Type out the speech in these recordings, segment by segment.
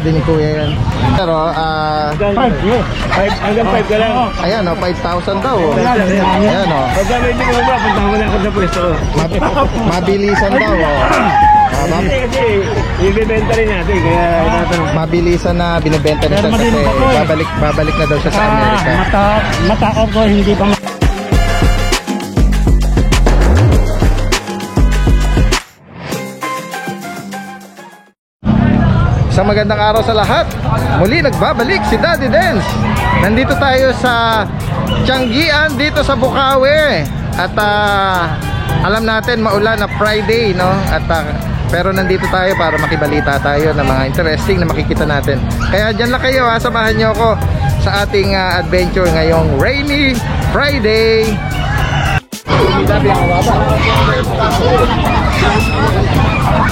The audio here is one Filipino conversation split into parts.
din ni Kuya yan. Pero, hanggang 5 ka lang. ayan o, 5,000 daw. Ayan o. Pagka medyo kumabra, punta mo na ako sa pwesto. Mabilisan daw o. Kasi, ibibenta rin natin, kaya tinatanong. Mabilisan na binibenta nila kasi babalik na daw siya sa Amerika. Matakot ko, hindi pa Isang magandang araw sa lahat. Muli nagbabalik si Daddy Dance. Nandito tayo sa Tianggian dito sa Bukawi. At alam natin maulan na Friday, no? At pero nandito tayo para makibalita tayo ng mga interesting na makikita natin. Kaya dyan lang kayo, samahan nyo ako sa ating adventure ngayong rainy Friday.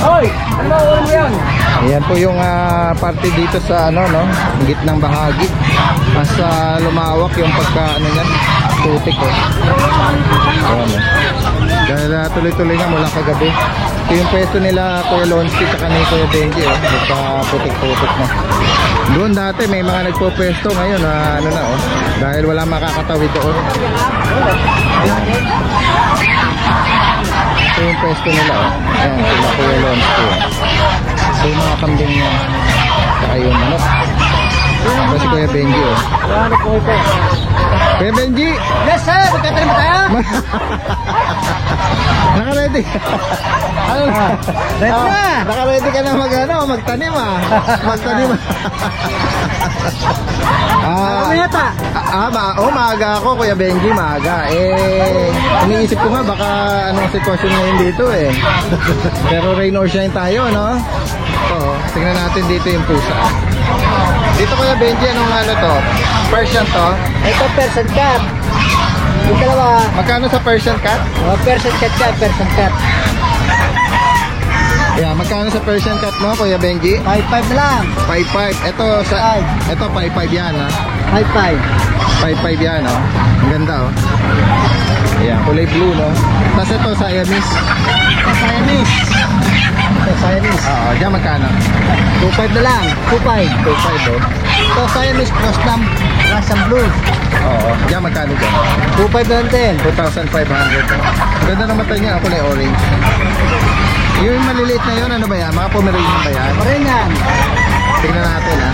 Hoy! Ano ba mo yan? Ayan po yung parte dito sa gitnang bahagi. Mas lumawak yung pagka niyan, putik oh. Ayan oh. Dahil tuloy-tuloy nga mula kagabi. Ito yung pwesto nila Kuya Lonsky at ni Kuya Benji oh. Basta putik-putik na. Doon dati may mga nagpo-pwesto, ngayon dahil wala makakatawid doon. Ito yung pwesto nila oh. Ayan sila Kuya Lonsky oh. So yung mga kambing niya, saka yung manok. Ito si Kuya Benji oh. Kuya Benji! Yes sir! Magkatanim ba tayo? Naka-ready ka? Ready na! Naka-ready ka na magtanim Magtanim yata? Maaga ako Kuya Benji, maaga. Iniisip ko nga baka anong sitwasyon ngayon dito eh. Pero rain or shine tayo, no? Oo, tingnan natin dito yung pusa. Dito Kuya Benji, anong to? Persian to? Ito Persian cat. Yung dalawa. Magkano sa Persian cat? Persian cat ka, Persian cat. Yeah, magkano sa Persian cat mo Kuya Benji? 5-5 na lang. 5-5. Ito 5-5 yan ha. 5-5. 5-5 yan oh. Ang ganda oh. Ayan, kulay blue no. Tapos ito Siamese. Siamese. Oo, dyan magkano? 2-5 na lang. 2-5. 2-5 oh. Ito Siamese cross ng Russian Blue. Oo, dyan magkano dyan? 2-5 na lang din. 2,500. Ang ganda ng mata niya, kulay orange. Yung maliliit na yun, ano ba yan? Mga Pomeranian ba yan? Pomeranian. Tingnan natin ha.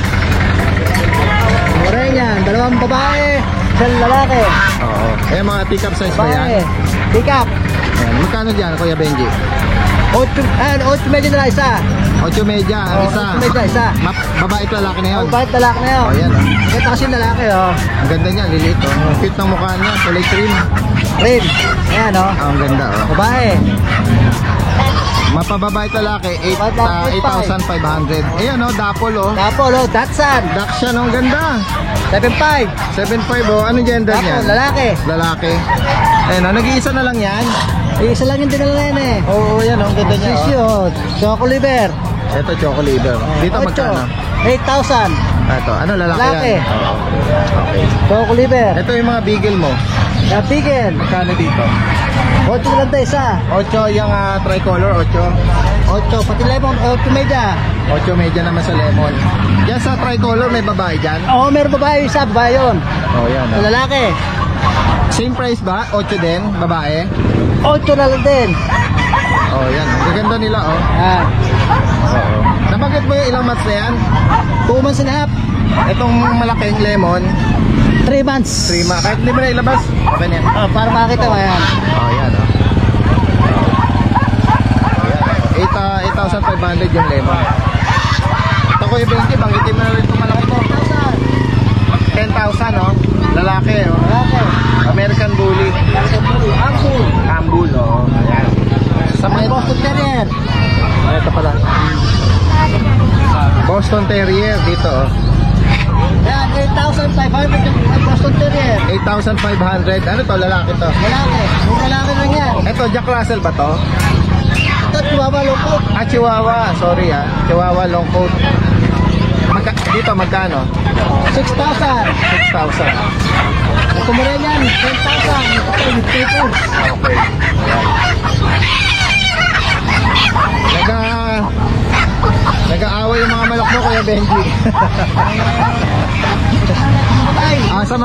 Pomeranian. Dalawang babae, isang lalaki. Oo. Eh mga pick-up size ba yan? Babae. Pick up. Ayan. Magkano dyan Kuya Benji? 8 medyo na lang isa. 8 media ang isa. 8 medyo isa. Babae at lalaki na yun? Babae at lalaki na yun. Oh, yan oh. Ito kasi lalaki oh. Ang ganda niya, liliit oh. Ang cute ng mukha niya, kulay cream. Rim. Ayan oh. Ang ganda oh. Babae. Mapababae at lalaki, 8,500. Ayan oh, dapol oh. Dapol oh, Datsan. Dachshund oh, ang ganda. 7.5. 7.5 oh. Anong gender niya? Dapol, lalaki. Lalaki. Ayan oh, nag-iisa na lang yan. Isa lang yung dinala yan eh. Oo, yan oh, ang ganda niya Sisyo, Choco Liver. Ito, Choco Liver. Dito magkano? 8,000. Ito, ano lalaki Lalaki. yan? Oo. Okay. Choco Liver. Ito yung mga beagle mo. Napigil. Magkano dito? 8 na lang tayo isa. 8 yung tricolor, 8. 8. Pati lemon, 8 media. 8 media naman sa lemon. Yan sa tricolor, may babae dyan? Oo, meron babae isa, babae yun. Oh, yan. Sa lalaki. Same price ba? 8 din, babae? 8 na lang din. Oh, yan. Ang gaganda nila, oh. Ah. Oo. Nabanggit mo yung ilang months na yan? 2 months and a half. Itong malaking lemon, 3 months. 3 months. Kahit hindi mo na ilabas, okay na yan. Para makita mo yan. Oh, yan, oh. 8,500 yung lemon. Ito ko yung 20, banggitin mo na rin itong malaki mo. 10,000, oh. Lalaki, oh. Lalaki. American Bully. Ambul. Ambul, oh. Ayan. Sa mga Boston Terrier. Ah, ito pala. Boston Terrier dito, oh. Yan, 8,500 yung Boston Terrier. 8,500. Ano to? Lalaki to? Lalaki. Yung lalaki lang yan. Ito, Jack Russell ba to? Ito, Chihuahua lungkot. Ah, Chihuahua. Sorry ah. Chihuahua long coat. Dito magkano? 6,000. 6,000. Kumurin yan, 10,000. Okay. Yan. Nag-aaway yung mga manok mo, Kuya Benji. Sa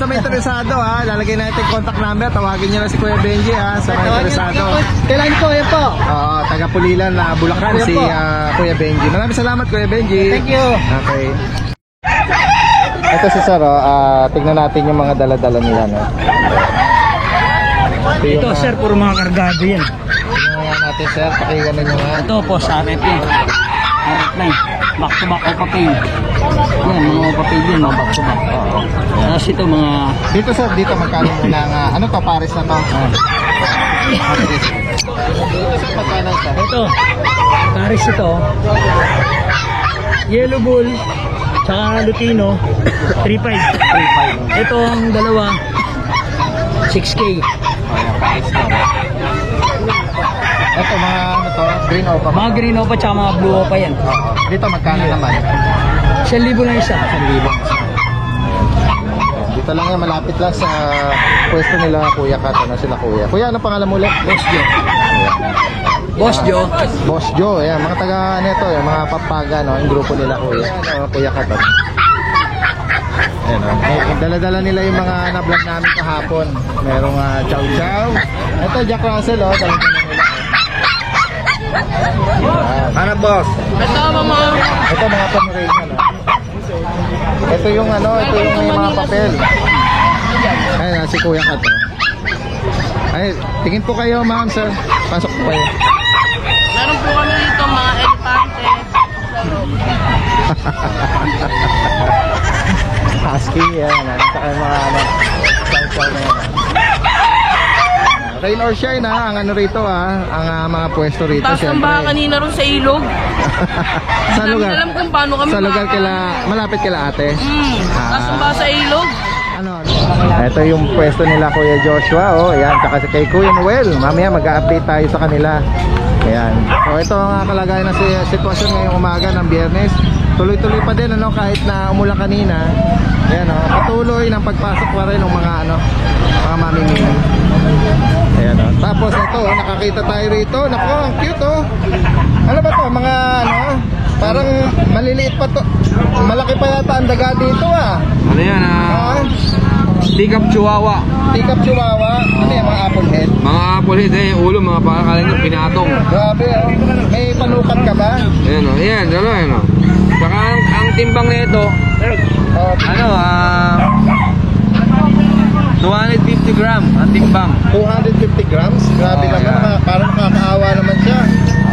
mga interesado ha, lalagay natin yung contact number, tawagin nyo na si Kuya Benji ha, sa mga interesado. Kailan po, yan po. Oo, taga Pulilan na Bulacan si Kuya Benji. Maraming salamat Kuya Benji. Thank you. Okay. Ito si Sir, tignan natin yung mga dala-dala nila. No? Ito sir, puro mga kargado yan. Tignan nga natin Sir, pakinggan nyo nga. Ito po sa RFP. RFP. Back to back Opa Pay. Yan, mga Opa Pay din, mga back to back. Tapos ito mga... Dito Sir, dito magkano muna nga, ano to, Paris na to? Paris. Magkano Sir? Ito, Paris ito. Yellow Bull, tsaka Lutino, 3.5. Ito ang dalawa, 6K. Ito mga ano to, green opa. Mga green opa tsaka mga blue opa yan. Dito magkano naman? 1,000 na isa. 1,000. Dito lang yan, malapit lang sa pwesto nila Kuya Kat. Ano sila Kuya? Kuya, ano pangalan mo ulit? Boss Joe. Boss Joe. Boss Joe, yan. Mga taga nito, yung mga papaga, no? Yung grupo nila Kuya. Ano, Kuya Kat. Ayan, no? Dala-dala nila yung mga na-vlog namin kahapon. Merong chow chow. Ito, Jack Russell, oh. Dala-dala nila. Ano boss? Ito mga Pomeranian, no? Ito yung ano, ito yung may mga papel. Ayun, si Kuya Kat. Ay, tingin po kayo, ma'am, sir. Pasok po kayo. Meron po kami dito mga elepante. Husky, yan. Saka yung mga ano, chow-chow na yan. Rain or shine ha, ang ano rito ha, ang mga pwesto rito. Taas ng baha kanina rin sa ilog. Sa lugar? Alam kung paano kami Sa lugar malapit kila ate? Taas ng baha sa ilog. Ano? Ito yung pwesto nila Kuya Joshua, oh. Ayan, saka kay Kuya Noel. Mamaya mag-update tayo sa kanila. Ayan. So ito ang kalagayan ng sitwasyon ngayong umaga ng Biyernes. Tuloy-tuloy pa din ano, kahit na umulan kanina. Ayan, oh. Patuloy ng pagpasok pa rin ng mga ano, mga mamimili. Ayan, oh. Tapos ito, oh, nakakita tayo rito. Nako, ang cute oh. Ano ba to? Mga ano, parang maliliit pa to. Malaki pa yata ang daga dito ah. Ano yan Teacup Chihuahua. Teacup Chihuahua. Ano yan, mga apple head? Mga apple head ulo, mga pakakalan ng pinatong. Grabe oh. May panukat ka ba? Ayan o, ayan, ayan o. Saka ang timbang nito, Oh, 250 gram ang timbang. 250 grams? Grabe Oh, naman, yeah. parang nakakaawa naman siya.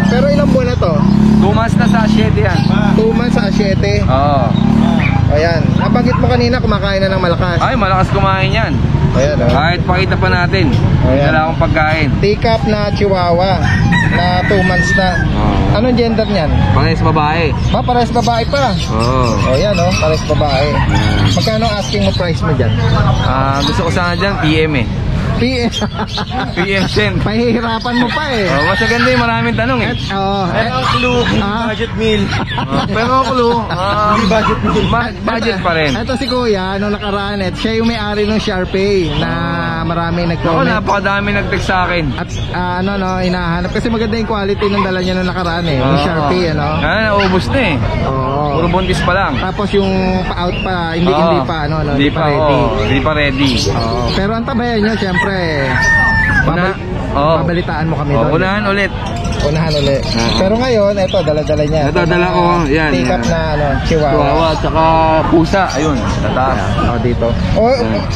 Pero ilang buwan na to? 2 months na sa 7 yan. 2 months sa 7. Oo. Ayan, nabanggit mo kanina kumakain na ng malakas. Ay, malakas kumain yan. Ayan oh. Kahit pakita pa natin. Ayan. Wala akong pagkain. Teacup na Chihuahua na 2 months na. Anong gender niyan? Parehas babae. Pares babae pa. Oo. O yan oh, pares babae. Magkano asking mo price mo dyan? Gusto ko sana dyan, PM eh. PS. PM send. Pahihirapan mo pa eh. Mas maganda yung maraming tanong eh. Clue. Budget meal. Pero clue. Budget meal. Budget pa rin. Ito si Kuya, nung nakaraan, siya yung may-ari ng Sharpay na marami Ako, nag-comment. napakadami nag-text sa akin. At hinahanap kasi maganda yung quality ng dala niya nung nakaraan eh. Yung Sharpay, ano? Naubos na eh. Oo. Puro buntis pa lang. Tapos yung pa-out pa, hindi pa, Hindi pa ready. Hindi pa ready. Oo. Pero ang tabayan nyo, syempre, babalitaan mo kami doon. Unahan ulit. Unahan ulit. Pero ngayon, ito, dala-dala niya. Ito, dala ko. Yan. Teacup na Chihuahua. Chihuahua, tsaka pusa. Ayun, tataas. Dito.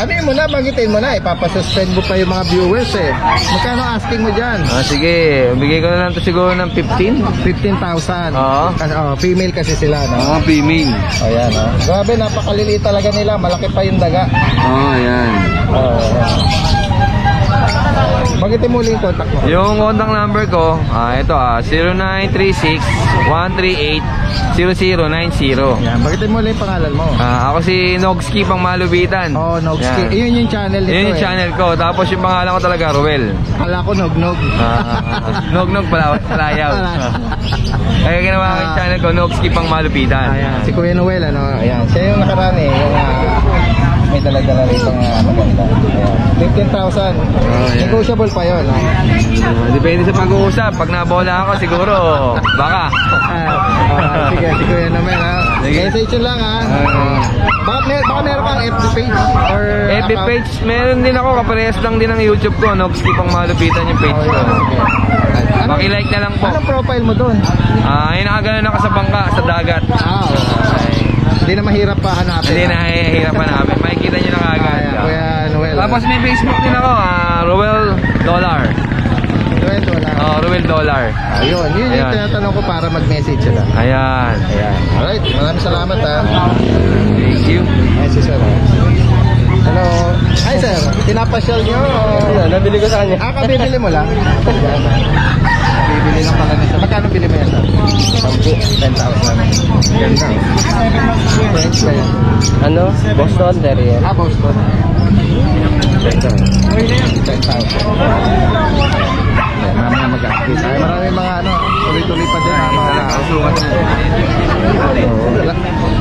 Ano yun muna, bagitin mo na. Ipapasuspend mo pa yung mga viewers eh. Magkano asking mo dyan? Sige, bigay ko na lang ito siguro ng 15. 15,000. Oo. Female kasi sila, no? Female. Ayan, oh. Grabe, napakaliliit talaga nila. Malaki pa yung daga. Ayan. Bagitin mo ulit yung contact mo. Yung contact number ko, ito 0936-138-0090. Yan, bagitin mo ulit yung pangalan mo. Ako si Nogski pang Malubitan. Nogski. Yan. Iyon yung channel nito. Yun yung channel ko. Tapos yung pangalan ko talaga, Ruel. Kala ko Nog-Nog. Nog-Nog pala, Palayaw. Kaya ginawa ko yung channel ko, Nogski pang Malubitan. Ayan, si Kuya Noel, ano? Ayan, siya yung nakaraan eh. Yung may dala-dala rito nga maganda. Ayan. 15,000. yeah. Negotiable pa yun. Depende sa pag-uusap. Pag nabola ako, siguro, baka. Sige, sige yan naman ha. Message yun lang ha. Baka meron kang FB page or FB account? page, meron din ako. Kaparehas lang din ang YouTube ko. Nobski pang malupitan yung page ko. Paki-like na lang po. Anong profile mo doon? Yung nakaganon ako sa bangka, sa dagat. Okay. Hindi na mahirap pa hanapin. Hindi na hihirapan namin. Makikita nyo na kagad. Kuya Noel. Tapos may Facebook din ako, Roel Dollar. Noel, wala. Roel Dollar. Ayun, yun yung Ayan. tinatanong ko para mag-message sila. Ayan. Ayan. Alright, maraming salamat ha. Thank you. Ay, si Sir. Hello. Hi Sir, pinapasyal nyo? Nabili ko sa kanya. Kabibili mo lang? Bibili lang pala nito. Magkano bili mo yan, Sir? 10,000. Ganda. French ba yan? Ano? Boston Terrier. Boston. Ganda. 10,000. Ayan, mamaya mag-activate. Ay, maraming mga tuloy-tuloy pa din. Mga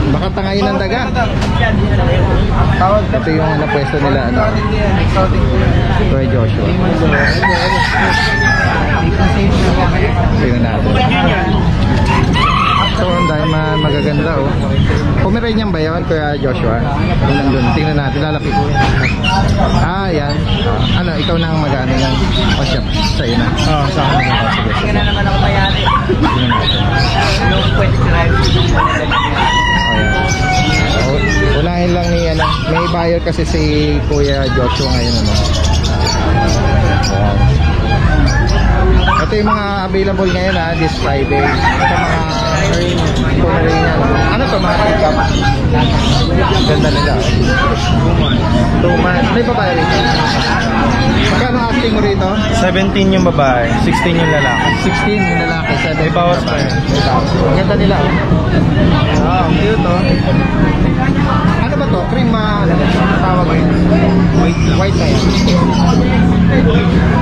baka tangayin ng daga. Ito yung pwesto nila, Kuya Joshua. Tingnan natin. So, ang dahil magaganda, Pomeranian ba yun, Kuya Joshua? Yung nandun. Tingnan natin, lalapit. Yan. Ikaw na ang mag-ano yan. O siya, sa'yo na. Sa akin na. Sige na naman ako mayari. Tingnan natin. Yung pwede drive. Unahin lang ni may buyer kasi si Kuya Joshua ngayon Ayan. Ito yung mga available ngayon this Friday. Ito mga Pomeranian. Ano to mga pick-up? Ganda nila. 2 months. May babae rito. Magkano asking mo rito? 17 yung babae, 16 yung lalaki. 16 yung lalaki. 7 May bawas pa yun. May bawas. Ganda nila. Cute Ano ba to? Cream tawag mo yan? White na yan.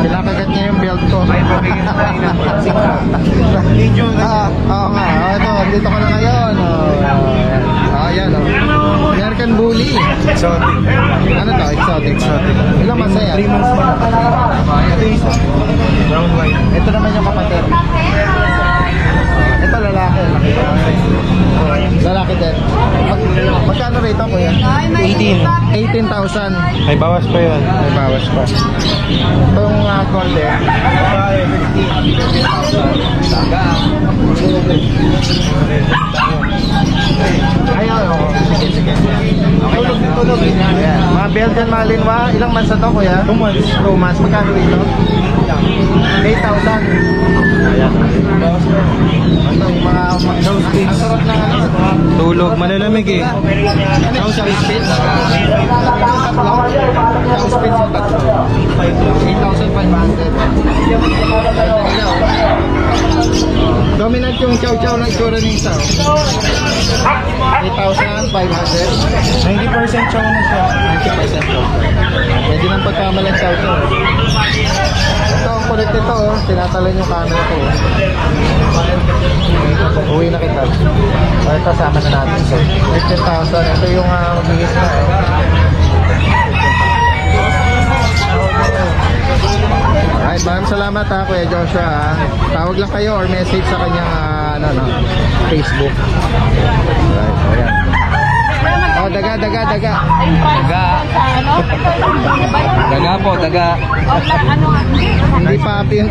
Kinakagat niya yung belt ko. Oo nga. Ito, dito ko na ngayon. Ayan American Bully. Exotic. Ano to? Exotic. Ilang months na yan? 3 months na. Brown white. Ito naman yung kapatid. Ito lalaki. Lalaki din. Magkano rito kuya? 18. 18,000. May bawas pa yun. May bawas pa. Itong golden. Babae, 15. Ayaw. Sige. Tulog. Ayan. Mga Belgian Malinois. Ilang months na to kuya? 2 months. 2 months. Magkano rito? 8,000. Ayan. Bawas pa yun. Ito yung mga ang sarap na Tulog, malalamig eh. House speed. House speed sa tatlo. 8,500. Dominant yung chow-chow na itsura ng isa. 8,500. 90% chow na siya. 90% chow. Medyo nang pagkamalang chow-chow. Ito ang kulit nito. Tinatalan yung camera ko. Uwi na kita. Ito sama na natin. 15,000. Ito yung magbigit na. Alright, maraming salamat Kuya Joshua Tawag lang kayo or message sa kanyang Facebook. Alright, ayan. Daga. Daga po, daga. Hindi papi yung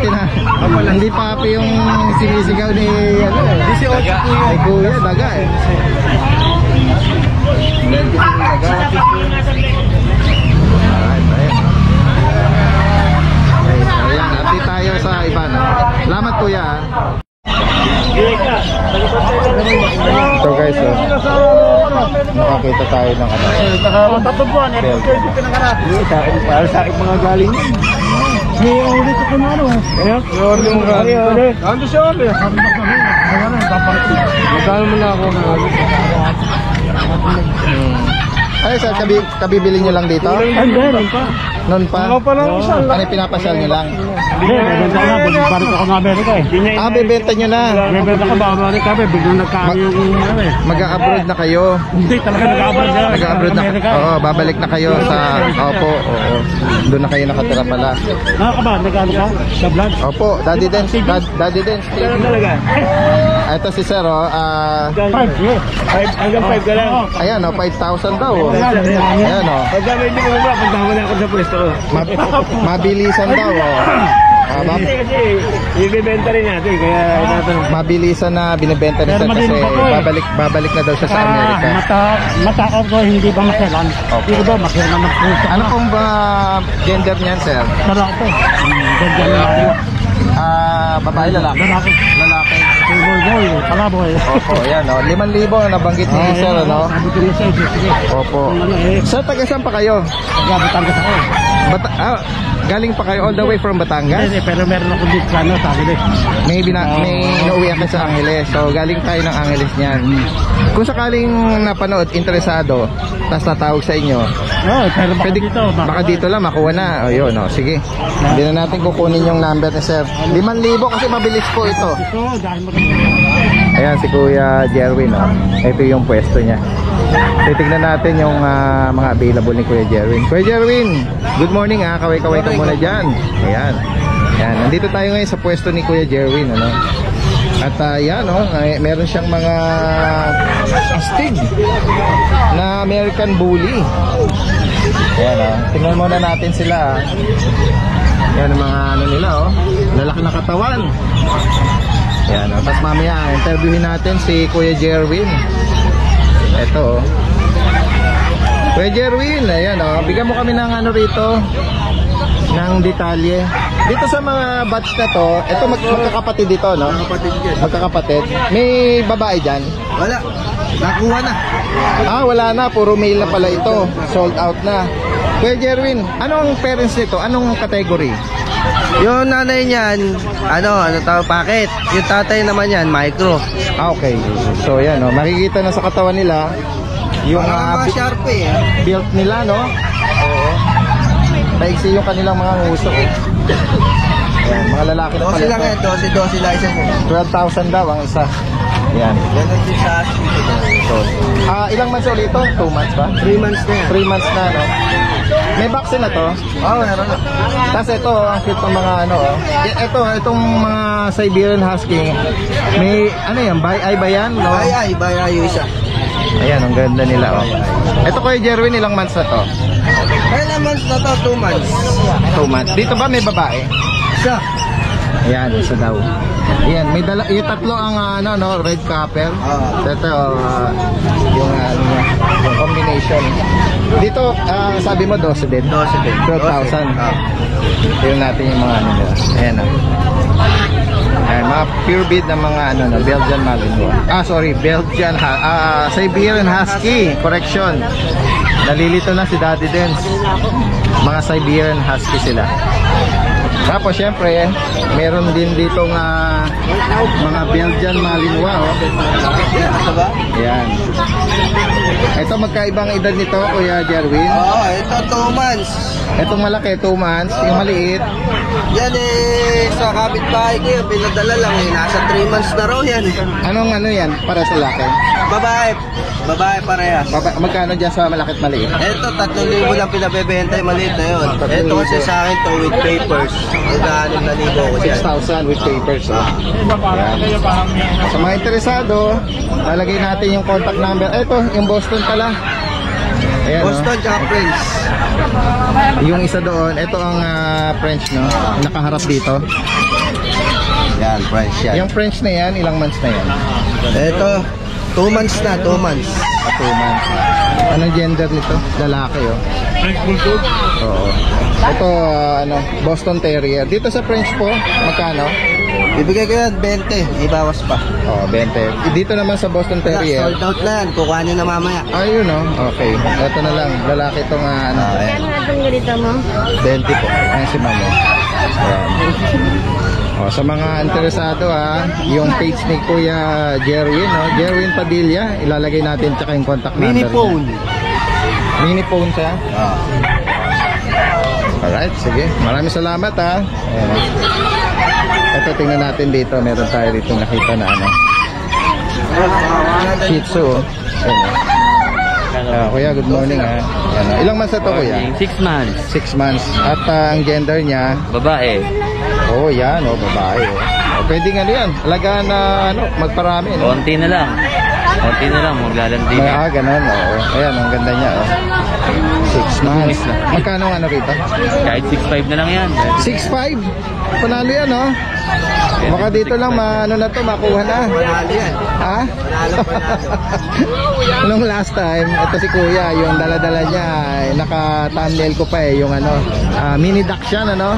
hindi papi yung sinisigaw ni ni Kuya, daga eh. Ayan, update tayo sa iba Salamat Kuya So guys, nakakita tayo ng Tatabuan, ito pinangarap. para sa akin mga galing May ulit ako na order mo ka Ando siya ulit. magkano mo na ako Ay, sir, kabibili nyo lang dito? Ay, meron pa. Noon pa? Ako pa lang siya. Ano yung pinapasyal nyo lang? Hindi, bebenta ko na. Balik ako ng Amerika eh. Ah, bebenta nyo na. Bebenta ko ba Amerika? Biglang nagkaan yung ano eh. Mag-a-abroad na kayo. Hindi, talaga nag-abroad na. Nag-a-abroad na. Oo, babalik na kayo sa... Opo, oo. Doon na kayo nakatira pala. Ka ba? Nag-ano ka? Sa vlog? Opo, Daddy Dance. Daddy Dance. Talaga? Ito si Sir, oh. 5, hanggang 5 ka lang. Ayan, oh, 5,000 daw. Oh. Ayan, oh. Pagka may hindi mo ba, pagkama na ako sa pwesto ko. Mabilisan daw, oh. Kasi ibibenta rin natin, kaya natin. Mabilisan na binibenta ni Sir kasi babalik na daw siya sa Amerika. Matakot ko, hindi ba makilan? Hindi ba makilan ng puso? Ano pong ba gender niyan, Sir? Lalaki. Ganda na. Babae, lalaki? Lalaki. Lalaki. Boy, palaboy. Opo, yan, oh. 5,000 na nabanggit ni Sir, ano? Sabi ko na sa'yo, sige. Opo. Sir, taga saan pa kayo? Batangas ako. Galing pa kayo all the way from Batangas? Hindi, pero meron ako dito sa ano, sa Angeles. May inuwi ka sa Angeles. So, galing tayo ng Angeles niyan. Kung sakaling napanood, interesado, tapos tatawag sa inyo, Pero baka dito. baka dito lang, makuha na. O, yun, o. Sige. Hindi na natin kukunin yung number ni Sir. 5,000 kasi mabilis po ito. Ito, dahil Ayan, si Kuya Jerwin, o. Ito yung pwesto niya. Titignan natin yung mga available ni Kuya Jerwin. Kuya Jerwin, good morning, ha. Kaway-kaway ka muna dyan. Ayan. Ayan, nandito tayo ngayon sa pwesto ni Kuya Jerwin, ano. At yan, meron siyang mga astig na American Bully. Ayan, tingnan muna natin sila. Ayan ang mga ano nila, lalaki na katawan. Ayan, tapos mamaya interviewin natin si Kuya Jerwin. Ito, Kuya Jerwin, ayan, bigyan mo kami ng ano rito, ng detalye. Dito sa mga batch na to, ito magkakapatid dito, no? Magkakapatid. May babae dyan? Wala. Nakuha na. Wala na. Puro male na pala ito. Sold out na. Kuya Jerwin, anong parents nito? Anong category? Yung nanay niyan, ano tawag, packet. Yung tatay naman yan, micro. Okay. So, yan, no? Makikita na sa katawan nila yung Mga sharp eh. built nila, no? Oo. Paiksi yung kanilang mga nguso. Ayan, mga lalaki na pala 12 lang ito. yan, 12 license. 12,000 daw ang isa. Yan. Ganun din sa So, ilang months ulit ito? 2 months ba? 3 months na yan. 3 months na, no? May vaccine na to? Meron na. Tapos ito, ang cute ng mga ano, itong mga Siberian Husky. May, ano yan, bay-ay ba yan? No? Ay, yung isa. Ayan, ang ganda nila, Ito Kuya Jerwin, ilang months na to? Ilang months na to? 2 months. 2 months. Dito ba may babae? Isa. Ayan, isa daw. Ayan, may yung tatlo ang red copper. Ito, yung yung combination. Dito, sabi mo 12 din? 12 din. 12,000. Tingnan natin yung mga ano nila. Ayan, Ayan, mga pure breed ng mga Belgian Malinois. Belgian, Siberian Husky. Correction. Nalilito na si Daddy Dance. Mga Siberian Husky sila. Tapos syempre, meron din dito mga Belgian Malinois, Ayan. Ito magkaibang edad nito, Kuya Jerwin. Ito 2 months. Itong malaki, 2 months. Yung maliit, Yan sa kapitbahay ko yun, pinadala lang nasa 3 months na raw yan. anong yan? Para sa laki? Babae parehas. Magkano dyan sa malaki at maliit? Ito, 3,000 lang pinabebenta yung maliit na yun. Ito kasi sa akin to with papers. Magkaanim na libo ko dyan. 6,000 with papers. Sa mga interesado, lalagay natin yung contact number. Ito, yung Boston pala. Ayan, Boston tsaka Prince. Yung isa doon, ito ang French, no? Nakaharap dito. Yan, Prince yan. Yung French na yan, ilang months na yan? Ito, 2 months na, 2 months. 2 months. Anong gender nito? Lalaki, French Bulldog. Oo. Ito, Boston Terrier. Dito sa French po, magkano? Bibigay ko yan, 20. Ibawas pa. 20. Dito naman sa Boston Terrier. Sold out na yan. Kukuha nyo na mamaya. Ayun, okay. Ito na lang. Lalaki itong, Ayan. Anong ganito mo? 20 po. Ayan si Mamo. Ayan. Sa mga interesado, yung page ni Kuya Jerwin, Jerwin Padilla, ilalagay natin tsaka yung contact number Mini phone. niya. Mini phone siya. Ah. Alright, sige. Maraming salamat ha. Ayan. Ito, tingnan natin dito. Meron tayo dito nakita na ano. Shih Tzu. Oh. Ayan. Kuya, good morning ha. Ayan. Ilang months na to kuya? 6 months. 6 months. At ang gender niya, Babae. oh yan, oh, babae. Oh. Pwede nga yan. Alagaan na ano, magparami. No? Konti na lang. Konti na lang, maglalandi. Ganun. Oh. Ayan, ang ganda niya. Oh. 6 months. Magkano ang ano rito? Kahit 6'5 na lang yan. 6'5"? Panalo yan, oh. Baka dito lang ano na to, makuha na. Panalo yan. Ha? Panalo. Nung last time, ito si Kuya, yung dala-dala niya, naka-thumbnail ko pa yung ano, mini duck siya, ano?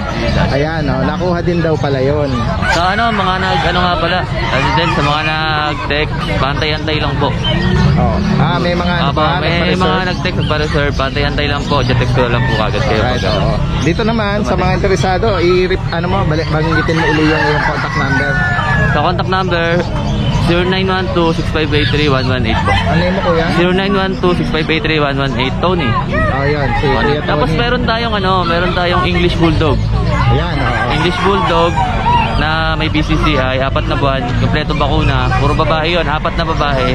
Ayan, oh, nakuha din daw pala yun. Sa mga ano nga pala, din sa mga nag-text, pantay-antay lang po. Oh. May mga ano pa, May mga nag-text para reserve, pantay-antay lang po. Text ko lang po kagad kayo. right, oh. Dito naman, sa mga interesado, banggitin mo uli yung contact number. Sa contact number, 0912-6583-118 po. Ano yun mo Kuya? 0912-6583-118, Tony. Oh, yun, si Kuya Tony. Tapos meron tayong English Bulldog. Ayan, oh. English Bulldog na may BCCI, 4 na buwan, kompleto bakuna, puro babae yun, 4 na babae,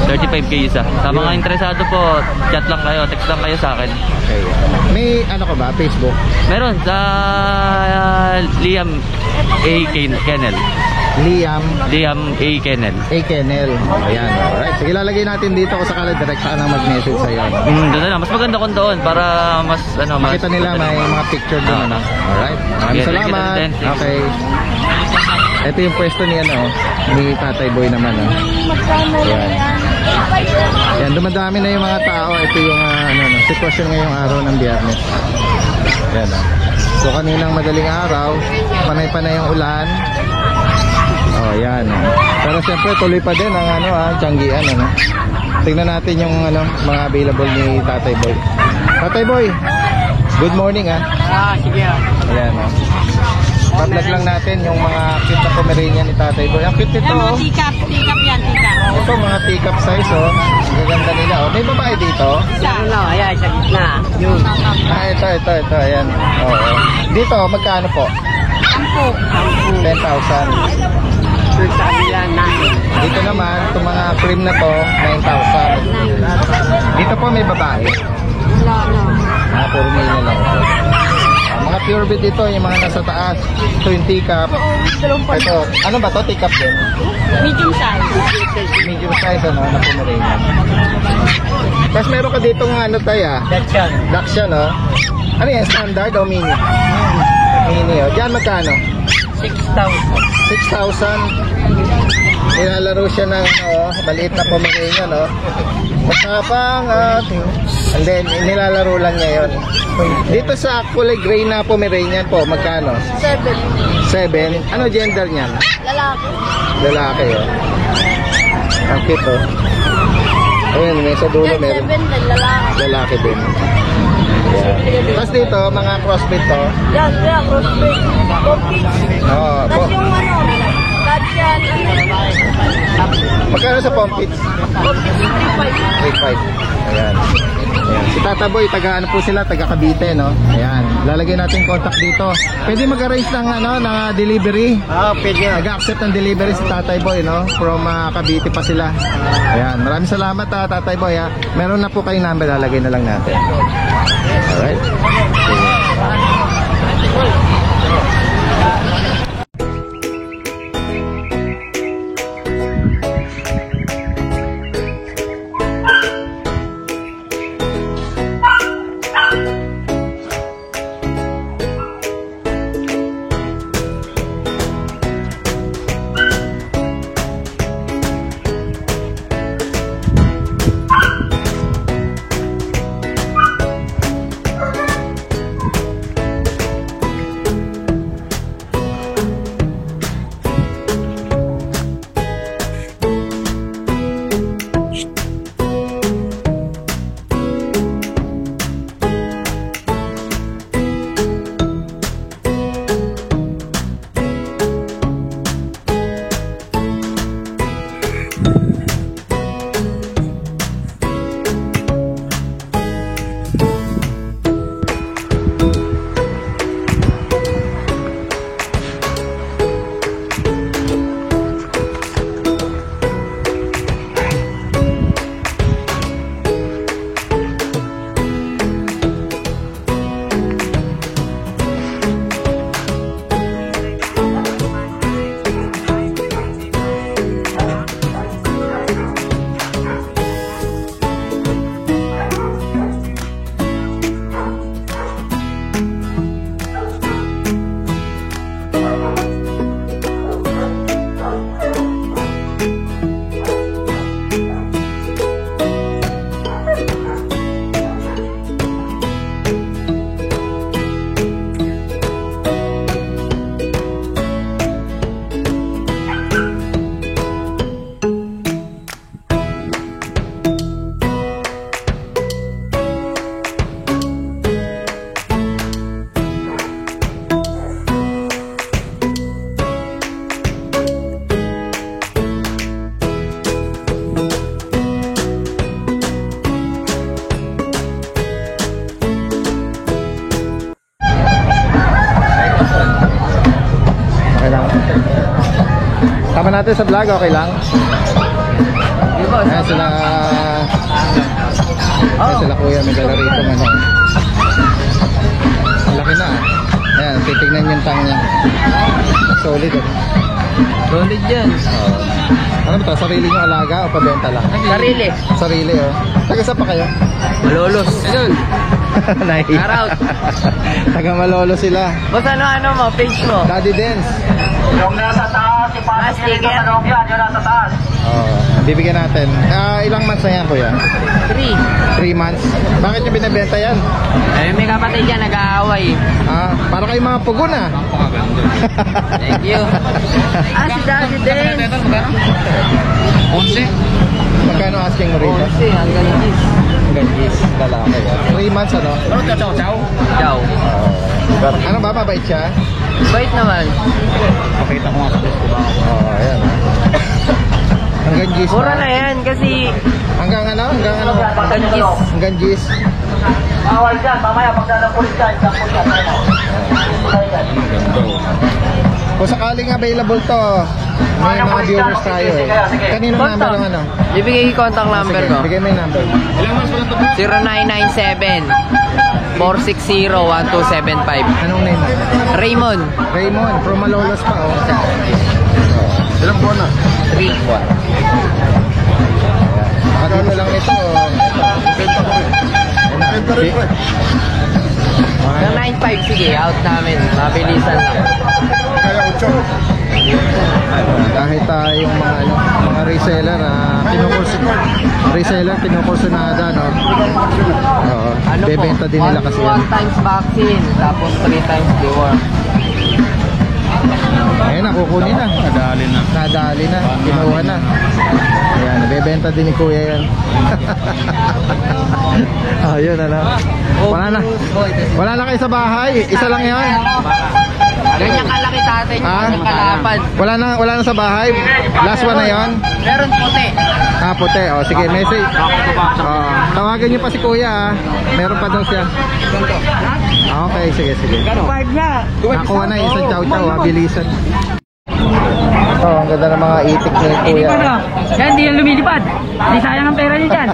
35K isa. Sa mga interesado po, chat lang kayo, text lang kayo sa akin. Okay. May ano ka ba, Facebook? Meron sa Liam A. Kennel. Liam A. Kennel. A. Kennel. Ayan, alright. Sige, lalagay natin dito kung sakala direct ka nang mag-message sa'yo. Doon na lang. Mas maganda kung doon para mas Makita nila may mga picture doon. Ano? Alright. Maraming Sige, salamat. thank you. Okay. Ito yung pwesto ni ni Tatay Boy naman. Ayan. Ayan, dumadami na yung mga tao. Ito yung sitwasyon ngayong araw ng Biyernes. Ayan. So kaninang madaling araw, panay-panay yung ulan. Oh, yan. Pero siyempre tuloy pa din ang tiyanggian, ano. Tingnan natin yung mga available ni Tatay Boy. Tatay Boy, good morning Sige. Ayan, pa-vlog lang natin yung mga cute na Pomeranian ni Tatay Boy. Ang cute nito, oh. Tikap yan, tikap. Ito mga teacup size, oh. Ang ganda nila, oh. May babae dito. Ayan, sa gitna. Yun. Ito. Ayan. Oo. Dito, magkano po? 10,000. Dito naman, itong mga cream na to, 9,000. Dito po may babae. Puro male na lang ito. Mga pure breed dito, yung mga nasa taas. Ito yung teacup. Ito, ano ba to? Teacup din? Medium size. Medium size, na Pomeranian. Tapos meron ka dito ng Dachshund, no? Ano yan? Standard o mini? Mini, oh. Diyan magkano? 6,000. Nilalaro siya ng maliit na Pomeranian, no? Matapang, and then nilalaro lang niya yun. Dito sa kulay gray na Pomeranian po, magkano? 7. Ano gender niyan? Lalaki, oh. Ang cute, oh. Ayun, may sa dulo meron. Lalaki din. Yeah. Tapos dito, mga crossbreed to. Yan, crossbreed. Oo, po. Tapos yung Dachshund, Magkano sa Pompits? 3,500. 3,500. Ayan. Si Tata Boy, taga ano po sila, taga Cavite, no? Ayan. Lalagay natin contact dito. Pwede mag-arrange ng ng delivery. Pwede. Nag-accept ng delivery si Tatay Boy, no? From Cavite pa sila. Ayan. Maraming salamat, Tatay Boy, ha. Meron na po kayong number, lalagay na lang natin. Alright. natin sa vlog, okay lang? Ayan sila. Ayan sila kuya, may dala rito ng ano. Ang laki na. Ayan, titignan yung tang niya. Solid eh. Solid yan. Ano ba ito? Sarili nyo alaga o pabenta lang? Sarili. Sarili oh. Taga saan pa kayo? Malolos. Ayun. Nahiya. Shoutout. Taga Malolo sila. Boss, ano mo? Page mo? Daddy Dance. Yung nasa taas, ipasok nyo dito sa loob yan, yung nasa taas. Bibigyan natin. Ilang months na yan kuya? 3. 3 months. Bakit nyo binibenta yan? Eh, may kapatid yan, nag-aaway. Para kayo mga pugon ah. Thank you. Si Daddy din. 11. Magkano asking mo rito? Hanggang this. Hanggang is. Lalaki ah. 3 months ano? Ciao. Ano ba? Mabait siya? Bait naman. Pakita ko nga sa gusto ba? Ayan. Hanggang gis Mura ba? na yan kasi Hanggang ano? Hanggang ano? hanggang gis. Hanggang gis. Bawal dyan, mamaya pagdadapulis dyan, isang pulis dyan. Kung sakaling available to, may mga viewers tayo eh. Kanino number yung ano? Ibigay yung contact number Sige, ko. bigay mo yung number. 0997 460-1275. Anong name mo? Raymond. Raymond, from Malolos pa oh. Ilang buwan na? 3. Dito lang ito. Ng 9.5, sige, out namin. Mabilisan lang. Kahit yung mga ano, mga reseller kinukursunada no. Oo. Bebenta din nila kasi yan. 1 times vaccine, tapos 3 times deworm. Ayun na, kukunin na. Nadali na. Kinuha na. Ayan, bebenta din ni kuya yan. Ayun ano. Wala na kayo sa bahay. Isa lang yan. Ganyan kalaki tatay niya, ganyan kalapad. Wala na sa bahay. Last one na yon. Meron puti. Puti. O, sige, message. Tawagan niyo pa si kuya. Meron pa daw siya. Okay, sige. Nakuha na yung isang chow-chow. Bilisan. Ang ganda ng mga itik ni kuya. Yan, hindi yan lumilipad. Hindi sayang ang pera niya dyan.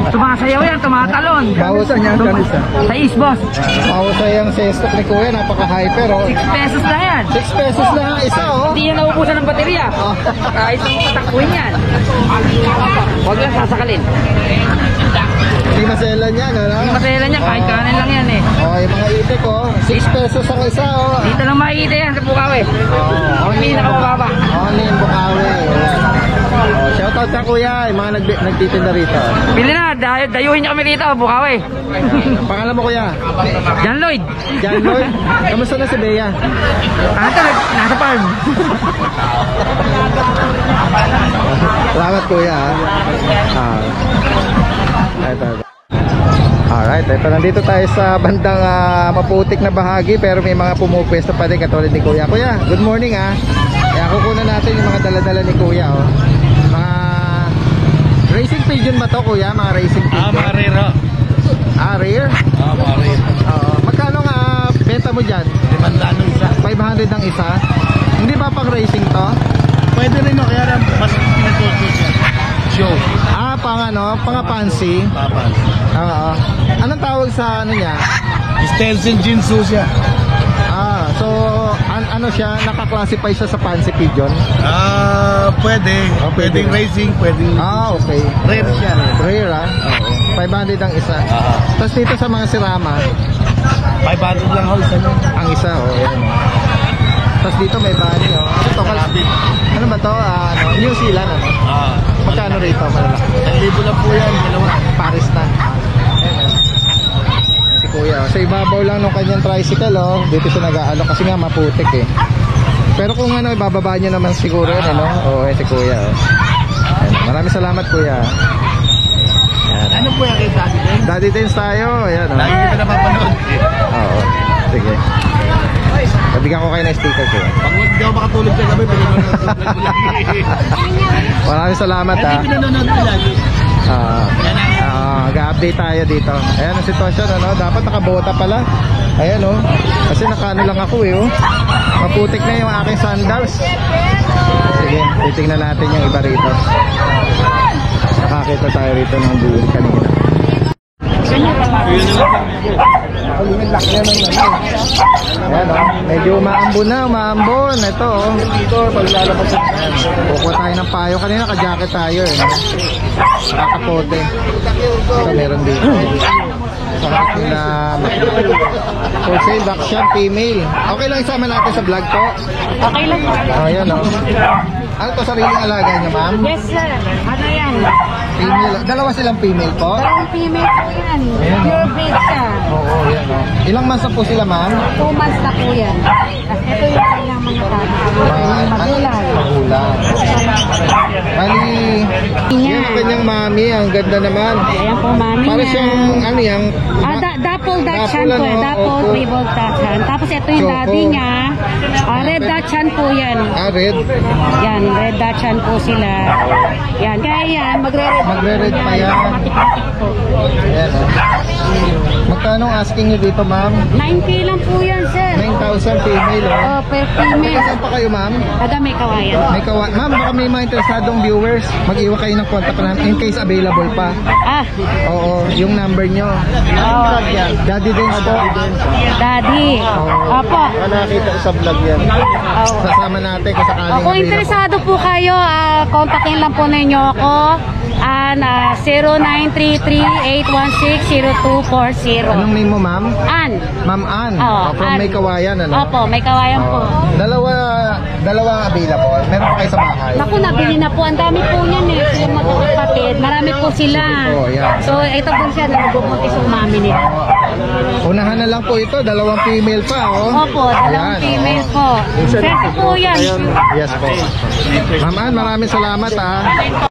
Sumasayaw yan, tumatalon. Bawasan niya ang kanisa. Sa isbos, Bawasan yung sestok ni kuya. Napaka-hyper oh. 6 pesos lang yan. 6 pesos lang ang isa oh. Hindi yan naubusan ng baterya. Kahit ang patakbuhin yan. Huwag lang sasakalin. Hindi maselan yan ano? Yung masela niya, kahit kanin lang yan eh. Yung mga itik oh. 6 pesos ang isa oh. Dito lang makikita yan sa Bukawi. Hindi nakamababa. Only in Bukawi. Shoutout ka kuya. Yung mga nagtitinda rito. Pili na, dayuhin niyo kami dito, Bukawi. Pangalan mo kuya? John Lloyd. John Lloyd. Kamusta na si Bea? Ito, nasa farm. Salamat kuya. Ito. Alright, ito nandito tayo sa bandang maputik na bahagi pero may mga pumupwesto pa din katulad ni kuya. Kuya, good morning Kaya kukunan natin yung mga dala-dala ni kuya oh. Mga racing pigeon ba to kuya? Mga racing pigeon? Mga rare. Rare? Mga rare. Magkano nga benta mo dyan? 500 ang isa? Hindi ba pang racing to? Pwede rin kaya na mas pinatuto siya. Show. Pang fancy. Oo. Anong tawag sa ano niya? Stelzen Jinsu siya. So ano siya, naka-classify siya sa fancy pigeon? Pwede. Pwedeng racing, pwedeng... Okay. Rare siya. Rare Oo. 500 ang isa. Tapos dito sa mga sirama, 500 lang ako isa niya. ang isa yan. Tapos dito may bunny Ito ano ba to? New Zealand Magkano rito malalaki? 1,000 lang po yan, dalawa. Paris na. Si kuya. Sa ibabaw lang ng kanyang tricycle dito siya nag-aalok kasi nga maputik Pero kung ibababa niyo naman siguro yan si kuya Ayan. Maraming salamat kuya. Ayan. Ano po yan kay Daddy Den? Daddy Dance tayo. Ayan Lagi kita napapanood. Oo. Sige. Pabigyan ko kayo ng sticker kuya. Pag hindi ako makatulog sa gabi, pinanood ko lagi. Maraming salamat ha. Pinanonood ko lagi. Ga-update tayo dito. Ayan ang sitwasyon, ano? Dapat nakabota pala. Ayan, oh. Kasi nakaano lang ako, eh, oh. Maputik na yung aking sandals. Sige, titingnan natin yung iba rito. Nakakita tayo rito ng buli kanina. Ayan, oh. Medyo umaambon na, umaambon. Ito, oh. Dito, paglalabas. Kukuha tayo ng payo. Kanina ka-jacket tayo, eh. Kakapote. Ito, meron dito. Sakit na for sale, Dachshund, female. Okay lang isama natin sa vlog po. Okay lang po. Ayan, oh. Ano to, sariling alaga niya, ma'am? Yes, sir. Ano yan? Female. Dalawa silang female po? Dalawang female po yan. Pure breed siya. Oo, yan, oh. Ilang months na po sila, ma'am? 2 months na po yan. At ito yung kailang mga tabi. Magulang. Magulang. Bali, yan ang kanyang mami. Ang ganda naman. Ayan po, mami Para niya. siyang, ano yan? Dapple Dachshund po. ano? Dapple Opo. Triple Dachshund. Tapos ito yung Choco. daddy niya. Red Dachshund po yan. Red. Yan, Red Dachshund po sila. Yan, kaya yan, magre-red. Magre-red pa yan. Matik-matik po. Ayan, oh. Magkano ang asking nyo dito, ma'am? 9K lang po yan, sir. 9,000 female, oh. Oh, per female. Saan pa kayo, ma'am? Taga may kawayan. Ma'am, baka may mga interesadong viewers. Mag-iwa kayo ng contact namin in case available pa. Ah, Oo, yung number nyo. oh, Daddy Dance po. daddy. Opo. Nakita ko sa vlog yan. Oh. Sasama natin kung sakaling Kung interesado po kayo, kontakin lang po ninyo ako. 0933-816-0240. Anong name mo, ma'am? An. Ma'am Ann. Oo, From Ann. May Kawayan, ano? Opo, may kawayan po. Dalawa available. Meron pa kayo sa bahay. Naku, nabili na po. Ang dami po niyan eh. Silang magkakapatid. Marami po sila. Sige po, yan. So, ito po siya. Nabubuntis yung mami nila. Unahan na lang po ito. Dalawang female pa, oh. Opo, dalawang Ayan, female oh. po. Sir po yan. Yes po. Ma'am Ann, maraming salamat, ah.